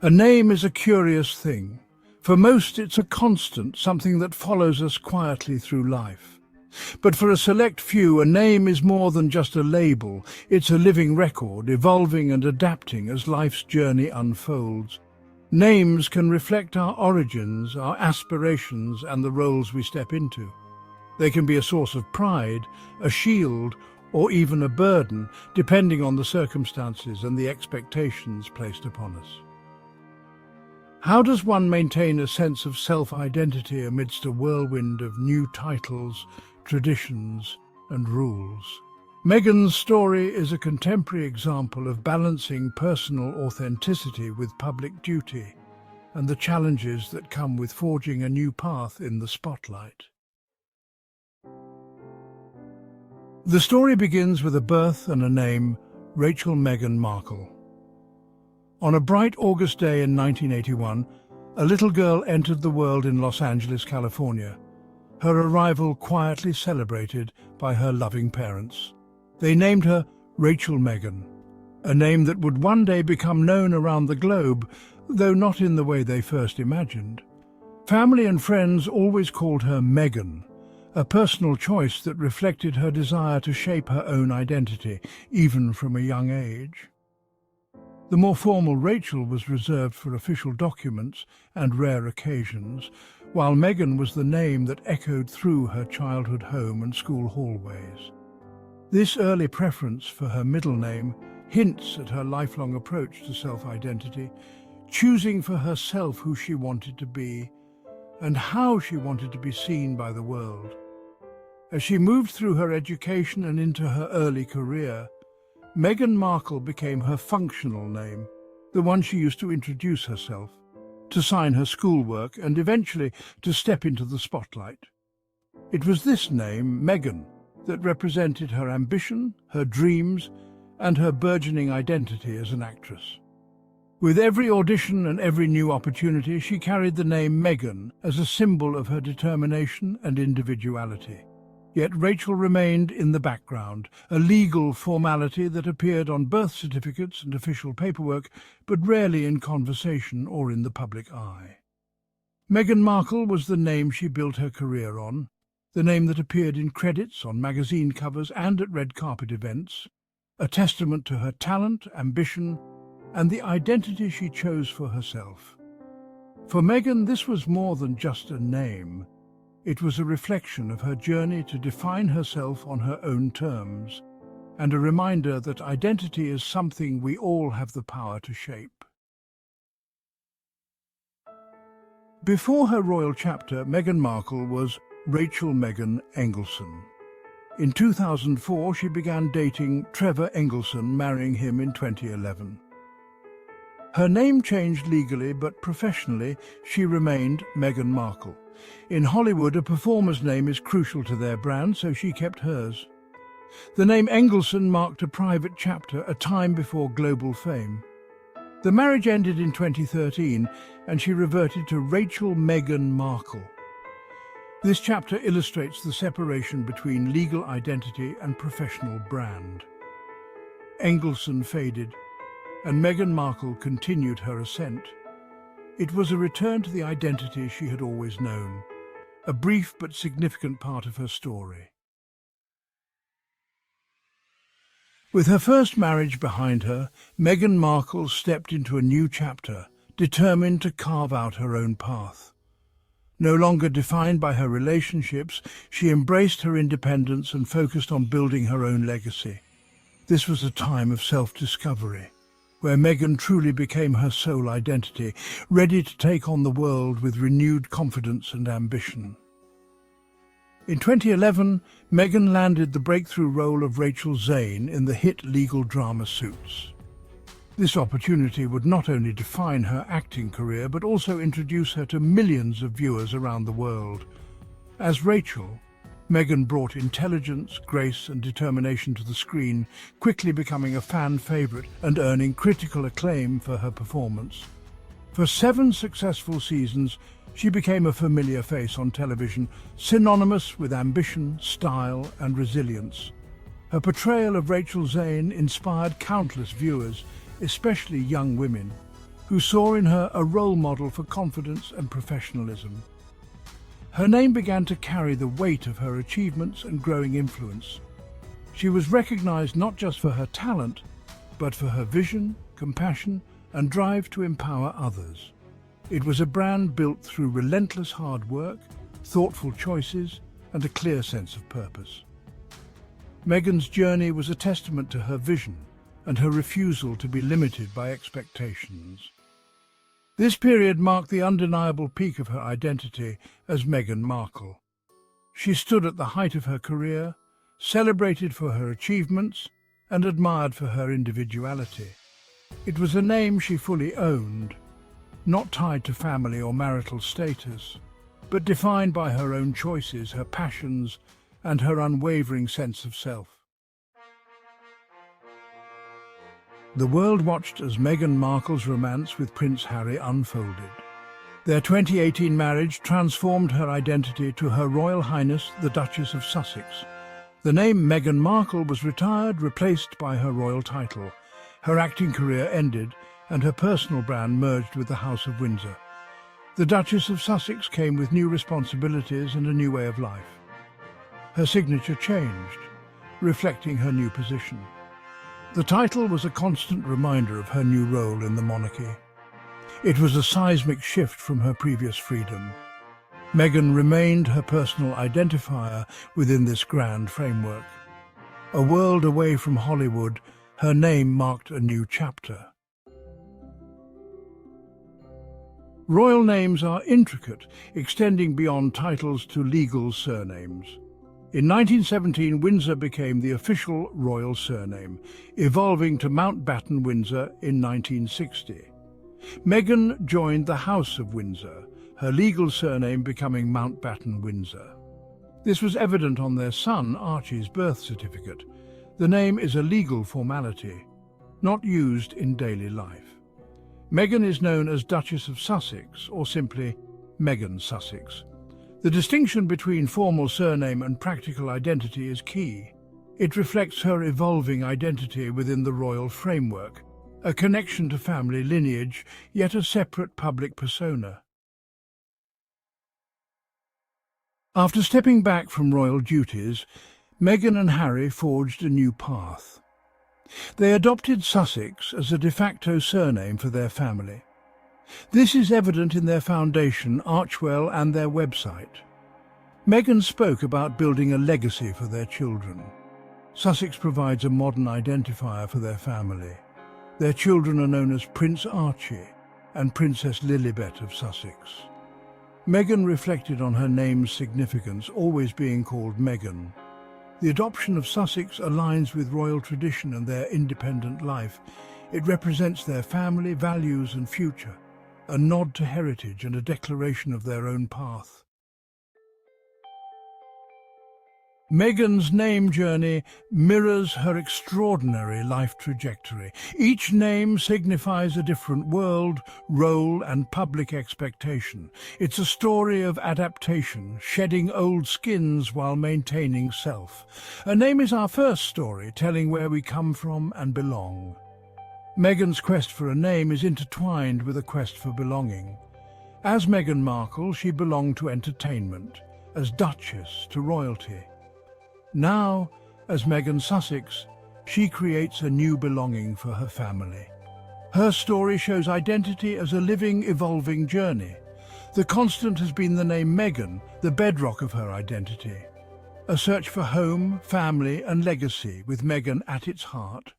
A name is a curious thing. For most, it's a constant, something that follows us quietly through life. But for a select few, a name is more than just a label. It's a living record, evolving and adapting as life's journey unfolds. Names can reflect our origins, our aspirations, and the roles we step into. They can be a source of pride, a shield, or even a burden, depending on the circumstances and the expectations placed upon us. How does one maintain a sense of self-identity amidst a whirlwind of new titles, traditions, and rules? Meghan's story is a contemporary example of balancing personal authenticity with public duty and the challenges that come with forging a new path in the spotlight. The story begins with a birth and a name, Rachel Meghan Markle. On a bright August day in 1981, a little girl entered the world in Los Angeles, California, her arrival quietly celebrated by her loving parents. They named her Rachel Meghan, a name that would one day become known around the globe, though not in the way they first imagined. Family and friends always called her Meghan, a personal choice that reflected her desire to shape her own identity, even from a young age. The more formal Rachel was reserved for official documents and rare occasions, while Meghan was the name that echoed through her childhood home and school hallways. This early preference for her middle name hints at her lifelong approach to self-identity, choosing for herself who she wanted to be and how she wanted to be seen by the world. As she moved through her education and into her early career, Meghan Markle became her functional name, the one she used to introduce herself, to sign her schoolwork and eventually to step into the spotlight. It was this name, Meghan, that represented her ambition, her dreams, and her burgeoning identity as an actress. With every audition and every new opportunity, she carried the name Meghan as a symbol of her determination and individuality. Yet Rachel remained in the background, a legal formality that appeared on birth certificates and official paperwork, but rarely in conversation or in the public eye. Meghan Markle was the name she built her career on, the name that appeared in credits on magazine covers and at red carpet events, a testament to her talent, ambition, and the identity she chose for herself. For Meghan, this was more than just a name. It was a reflection of her journey to define herself on her own terms, and a reminder that identity is something we all have the power to shape. Before her royal chapter, Meghan Markle was Rachel Meghan Engleson. In 2004, she began dating Trevor Engleson, marrying him in 2011. Her name changed legally, but professionally, she remained Meghan Markle. In Hollywood, a performer's name is crucial to their brand, so she kept hers. The name Engleson marked a private chapter, a time before global fame. The marriage ended in 2013, and she reverted to Rachel Meghan Markle. This chapter illustrates the separation between legal identity and professional brand. Engleson faded, and Meghan Markle continued her ascent. It was a return to the identity she had always known, a brief but significant part of her story. With her first marriage behind her, Meghan Markle stepped into a new chapter, determined to carve out her own path. No longer defined by her relationships, she embraced her independence and focused on building her own legacy. This was a time of self-discovery, where Meghan truly became her sole identity, ready to take on the world with renewed confidence and ambition. In 2011, Meghan landed the breakthrough role of Rachel Zane in the hit legal drama Suits. This opportunity would not only define her acting career, but also introduce her to millions of viewers around the world. As Rachel, Meghan brought intelligence, grace and determination to the screen, quickly becoming a fan favourite and earning critical acclaim for her performance. For 7 successful seasons, she became a familiar face on television, synonymous with ambition, style and resilience. Her portrayal of Rachel Zane inspired countless viewers, especially young women, who saw in her a role model for confidence and professionalism. Her name began to carry the weight of her achievements and growing influence. She was recognized not just for her talent, but for her vision, compassion, and drive to empower others. It was a brand built through relentless hard work, thoughtful choices, and a clear sense of purpose. Meghan's journey was a testament to her vision and her refusal to be limited by expectations. This period marked the undeniable peak of her identity as Meghan Markle. She stood at the height of her career, celebrated for her achievements, and admired for her individuality. It was a name she fully owned, not tied to family or marital status, but defined by her own choices, her passions, and her unwavering sense of self. The world watched as Meghan Markle's romance with Prince Harry unfolded. Their 2018 marriage transformed her identity to Her Royal Highness the Duchess of Sussex. The name Meghan Markle was retired, replaced by her royal title. Her acting career ended, and her personal brand merged with the House of Windsor. The Duchess of Sussex came with new responsibilities and a new way of life. Her signature changed, reflecting her new position. The title was a constant reminder of her new role in the monarchy. It was a seismic shift from her previous freedom. Meghan remained her personal identifier within this grand framework. A world away from Hollywood, her name marked a new chapter. Royal names are intricate, extending beyond titles to legal surnames. In 1917, Windsor became the official royal surname, evolving to Mountbatten Windsor in 1960. Meghan joined the House of Windsor, her legal surname becoming Mountbatten Windsor. This was evident on their son Archie's birth certificate. The name is a legal formality, not used in daily life. Meghan is known as Duchess of Sussex, or simply Meghan Sussex. The distinction between formal surname and practical identity is key. It reflects her evolving identity within the royal framework, a connection to family lineage, yet a separate public persona. After stepping back from royal duties, Meghan and Harry forged a new path. They adopted Sussex as a de facto surname for their family. This is evident in their foundation, Archewell, and their website. Meghan spoke about building a legacy for their children. Sussex provides a modern identifier for their family. Their children are known as Prince Archie and Princess Lilibet of Sussex. Meghan reflected on her name's significance, always being called Meghan. The adoption of Sussex aligns with royal tradition and their independent life. It represents their family, values and future, a nod to heritage and a declaration of their own path. Meghan's name journey mirrors her extraordinary life trajectory. Each name signifies a different world, role, and public expectation. It's a story of adaptation, shedding old skins while maintaining self. A name is our first story, telling where we come from and belong. Meghan's quest for a name is intertwined with a quest for belonging. As Meghan Markle, she belonged to entertainment, as Duchess to royalty. Now, as Meghan Sussex, she creates a new belonging for her family. Her story shows identity as a living, evolving journey. The constant has been the name Meghan, the bedrock of her identity. A search for home, family and legacy, with Meghan at its heart.